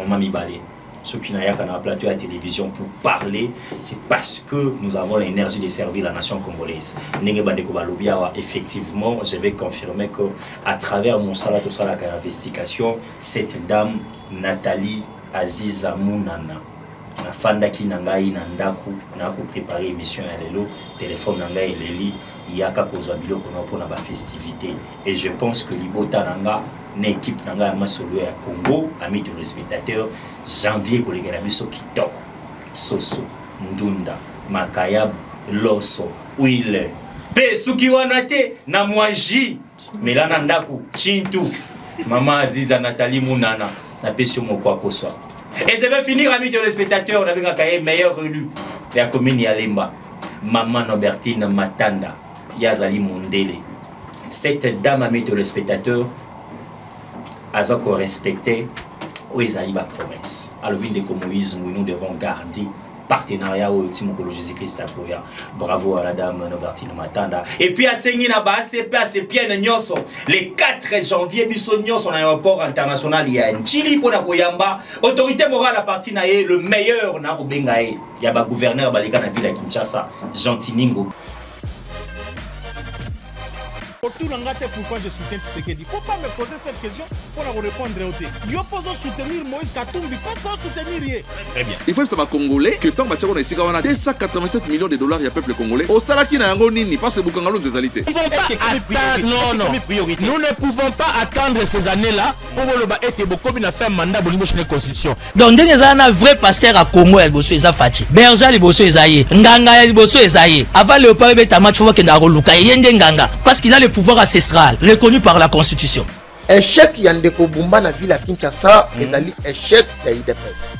Mami Balé. Ceux qui n'ont pas un plateau à la télévision pour parler, c'est parce que nous avons l'énergie de servir la nation congolaise. Effectivement, je vais confirmer qu'à travers mon salat au salat investigation, cette dame, Nathalie Aziza Mounana, na fanda ki nangai na ndaku na ko préparer émission ya lelo téléphone nangai eleli yaka kozwa biloko na pona ba festivité et je pense que libota nanga na équipe nanga masolo ya Congo amis téléspectateurs janvier kolekela biso kitoko soso ndunda makayab loso huile pe suki wana te na mwaji melana ndaku chintu mama Aziza Nathalie Mounana na pesio moko koswa. Et je vais finir, amis téléspectateurs, on a un meilleur élu de la commune Yalemba, Maman Nobertine Matanda, Yazali Mondele. Cette dame, amis téléspectateurs, a respecté où ils ont promesse. Alors, nous devons garder partenariat au Timokolo Jésus-Christ. Bravo à la dame Nobertine Matanda. Et puis à Sengina ACP, à Sepien Nyoso, le 4 janvier, Bisso Nyoso, à l'aéroport international, il y a un Chili pour la Koyamba. Autorité morale à partir de le meilleur, na Rubengae. Il y a un gouverneur Balika na ville à Kinshasa, Gentiningo. Pourquoi je soutiens Tshisekedi? Il ne faut pas me poser cette question pour la répondre au thé. Yo poso soutenir Moïse Katumbi, pas soutenir. Très bien. Il faut que ça soit congolais que tant que on a ici 287 millions de dollars il y a peuple congolais. Au salaki na yango nini parce que Bukangalo nous alité. Nous ne pouvons pas attendre ces années-là pour le être beaucoup bien faire mandat pour la constitution. Donc dès que un vrai pasteur à Congo el bosso eza fachi. Berger le bosso ezaye. Nganga el bosso ezaye. Avant le parler beta match faut que na roluka yende nganga parce qu'il a le pouvoir ancestral reconnu par la constitution. Échec Yandeko Bumba na ville à Kinshasa, ezali échec ya IDPS.